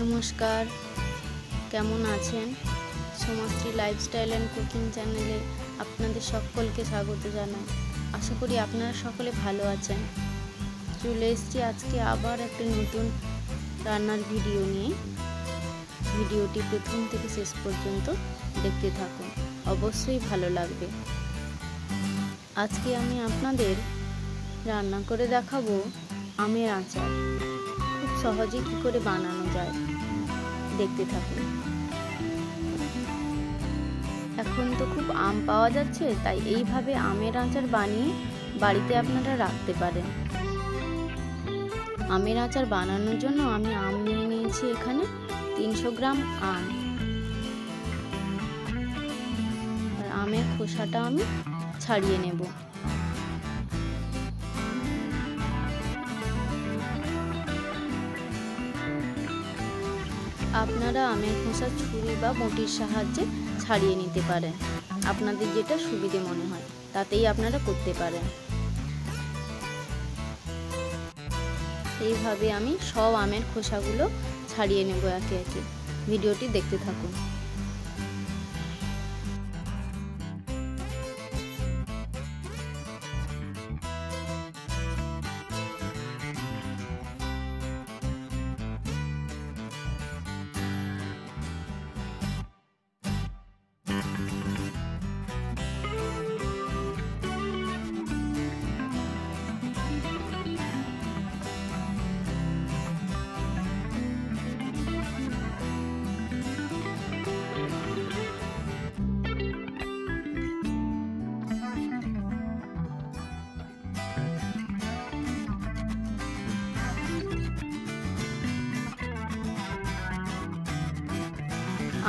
নমস্কার, কেমন আছেন? সোমাশ্রী লাইফস্টাইল অ্যান্ড কুকিং চ্যানেলে আপনাদের সকলকে স্বাগত জানাই। আশা করি আপনারা সকলে ভালো আছেন। চলে এসেছি আজকে আবার একটা নতুন রান্নার ভিডিও নিয়ে। ভিডিওটি প্রথম থেকে শেষ পর্যন্ত দেখতে থাকুন, অবশ্যই ভালো লাগবে। আজকে আমি আপনাদের রান্না করে দেখাবো আমের আচার। খুব সহজে কি করে বানানো যায় দেখতে থাকুন। এখন তো খুব আম পাওয়া যাচ্ছে, তাই এইভাবে আমের আচার বানিয়ে বাড়িতে আপনারা রাখতে পারেন। আমের আচার বানানোর জন্য আমি আম নিয়ে নিয়েছি এখানে 300 গ্রাম আম। আর আমের খোসাটা আমি ছাড়িয়ে নেব। আপনারা আমের খোসা ছুরি বা বটির সাহায্যে ছাড়িয়ে নিতে পারেন। আপনাদের যেটা সুবিধে মনে হয় তাতেই আপনারা করতে পারেন। এইভাবে আমি সব আমের খোসাগুলো ছাড়িয়ে নেব একে একে। ভিডিওটি দেখতে থাকুন।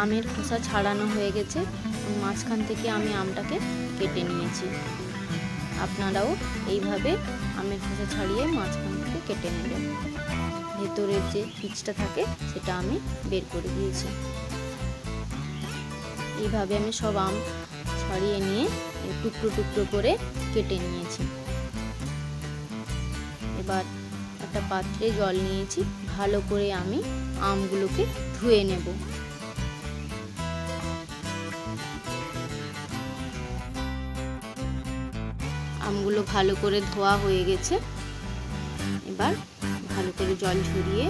আমের খোসা ছাড়ানো হয়ে গেছে, মাঝখান থেকে আমি আমটাকে কেটে নিয়েছি। আপনারাও এইভাবে আমের খোসা ছাড়িয়ে মাঝখান থেকে কেটে নেবেন। ভেতরের যে বীজটা থাকে সেটা আমি বের করে দিয়েছি। এইভাবে আমি সব আম ছাড়িয়ে নিয়ে টুকরো টুকরো করে কেটে নিয়েছি। এবার একটা পাত্রে জল নিয়েছি, ভালো করে আমি আমগুলোকে ধুয়ে নেব। আমগুলো ভালো করে ধোয়া হয়ে গেছে। এবার ভালো করে জল ঝরিয়ে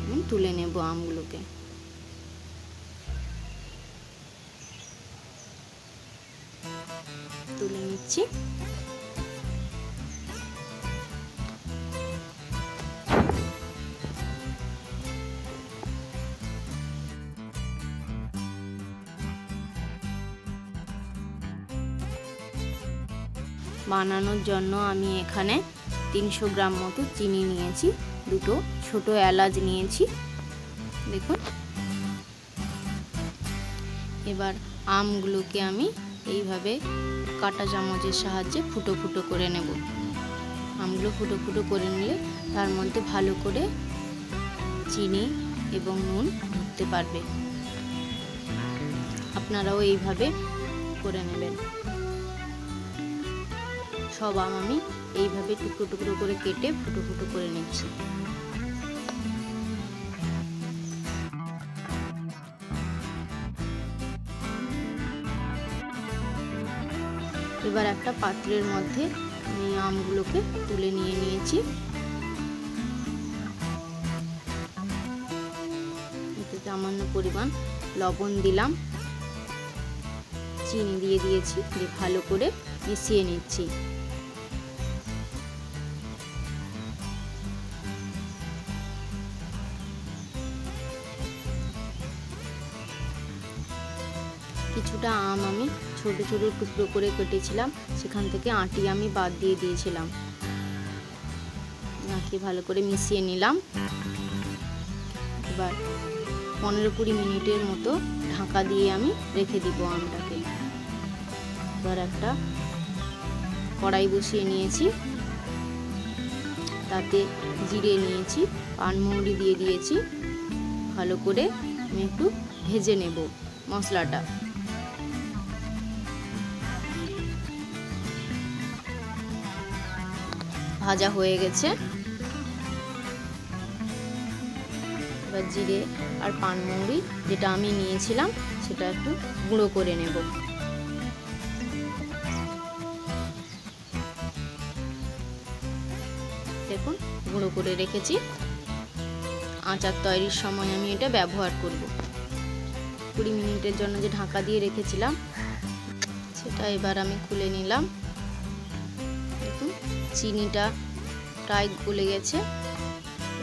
আমি তুলে নেব আমগুলোকে। তুলে নিচ্ছি। বানানোর জন্য আমি এখানে 300 গ্রাম মতো চিনি নিয়েছি, দুটো ছোট এলাচ নিয়েছি, দেখুন। এবার আমগুলোকে আমি এইভাবে কাঁটা চামচের সাহায্যে ফুটো ফুটো করে নেব। আমগুলো ফুটো ফুটো করে নিলে তার মধ্যে ভালো করে চিনি এবং নুন ঢুকতে পারবে। আপনারাও এইভাবে করে নেবেন। সব আম আমি এইভাবে টুকরো টুকরো করে কেটে ফুটো ফুটো করে নিচ্ছি। এবার একটা পাত্রের মধ্যে আমি আমগুলোকে তুলে নিয়েছি। এতে সামান্য পরিমাণ লবণ দিলাম, চিনি দিয়ে দিয়েছি, দিয়ে ভালো করে মিশিয়ে নিচ্ছি। কিছুটা আম আমি ছোট ছোট টুকরো করে কেটেছিলাম, সেখান থেকে আঁটি আমি বাদ দিয়ে দিয়েছিলাম। নাকি ভালো করে মিশিয়ে নিলাম। এবার 15-20 মিনিটের মতো ঢাকা দিয়ে আমি রেখে দিব আমটাকে। এবার একটা কড়াই বসিয়ে নিয়েছি, তাতে জিরে নিয়েছি, পানমৌরি দিয়ে দিয়েছি। ভালো করে আমি একটু ভেজে নেব মশলাটা। ভাজা হয়ে গেছে। এবার জিরে আর পানমৌরি যেটা আমি নিয়েছিলাম সেটা একটু গুঁড়ো করে নেব। দেখুন গুঁড়ো করে রেখেছি। আচার তৈরির সময় আমি এটা ব্যবহার করব। 20 মিনিটের জন্য যে ঢাকা দিয়ে রেখেছিলাম সেটা এবার আমি খুলে নিলাম। দেখুন চিনিটা প্রায় গলে গেছে।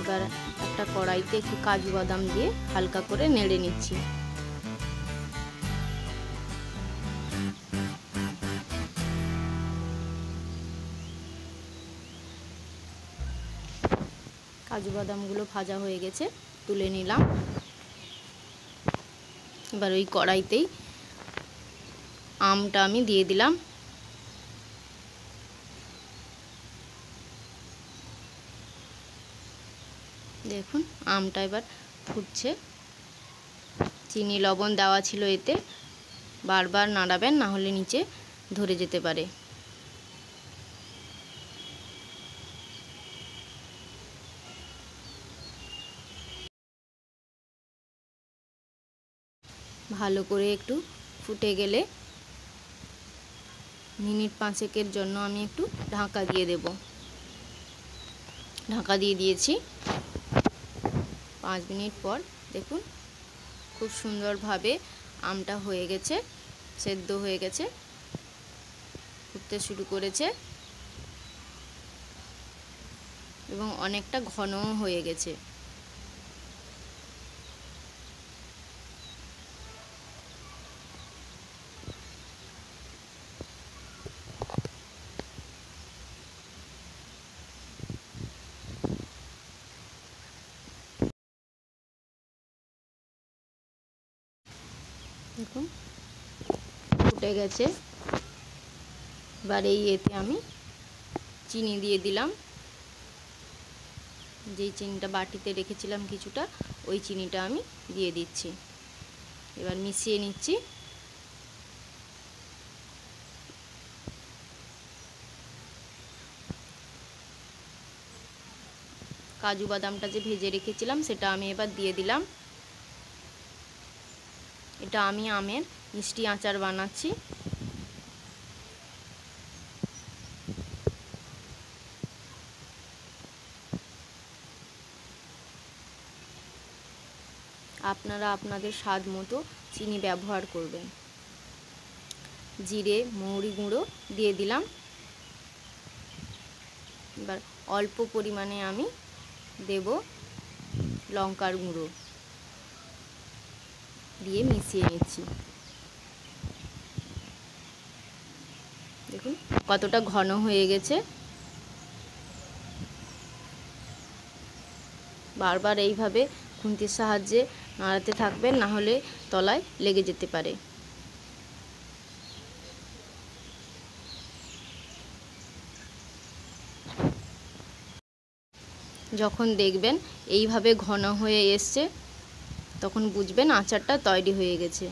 এবার একটা কড়াইতে একটু কাজু বাদাম দিয়ে হালকা করে নেড়ে নিচ্ছি। কাজু বাদামগুলো ভাজা হয়ে গেছে, তুলে নিলাম। এবার ওই কড়াইতেই আমটা আমি দিয়ে দিলাম। দেখুন আমটা এবার ফুটছে। চিনি লবণ দেওয়া ছিল এতে, বারবার নাড়াবেন, না হলে নিচে ধরে যেতে পারে। ভালো করে একটু ফুটে গেলে মিনিট 5 জন্য আমি একটু ঢাকা দিয়ে দেব। ঢাকা দিয়ে দিয়েছি। 5 মিনিট পর দেখুন খুব সুন্দরভাবে আমটা হয়ে গেছে, সেদ্ধ হয়ে গেছে, ফুটতে শুরু করেছে এবং অনেকটা ঘনও হয়ে গেছে। দেখুন ফুটে গেছে। এবার এতে আমি চিনি দিয়ে দিলাম। যেই চিনিটা বাটিতে রেখেছিলাম কিছুটা, ওই চিনিটা আমি দিয়ে দিচ্ছি। এবার মিশিয়ে নিচ্ছি। কাজু বাদামটা যে ভেজে রেখেছিলাম সেটা আমি এবার দিয়ে দিলাম। এটা আমি আমের মিষ্টি আচার বানাচ্ছি। আপনারা আপনাদের স্বাদ মতো চিনি ব্যবহার করবেন। জিরে মৌরি গুঁড়ো দিয়ে দিলাম। এবার অল্প পরিমাণে আমি দেব লঙ্কার গুঁড়ো, দিয়ে মিশিয়ে নিচ্ছি। দেখুন কতটা ঘন হয়ে গেছে। বারবার এইভাবে খুন্তির সাহায্যে নাড়াতে থাকবেন, না হলে তলায় লেগে যেতে পারে। যখন দেখবেন এইভাবে ঘন হয়ে এসছে তখন বুঝবেন আচারটা তৈরি হয়ে গেছে।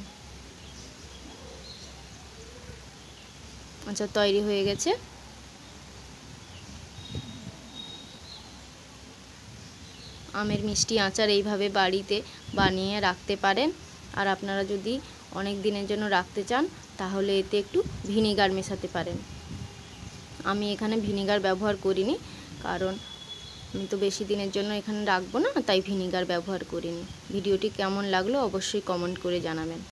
আচার তৈরি হয়ে গেছে। আমের মিষ্টি আচার এইভাবে বাড়িতে বানিয়ে রাখতে পারেন। আর আপনারা যদি অনেক দিনের জন্য রাখতে চান তাহলে এতে একটু ভিনিগার মেশাতে পারেন। আমি এখানে ভিনিগার ব্যবহার করিনি, কারণ আমি তো বেশি দিনের জন্য এখানে রাখবো না, তাই ভিনিগার ব্যবহার করিনি। ভিডিওটি কেমন লাগলো অবশ্যই কমেন্ট করে জানাবেন।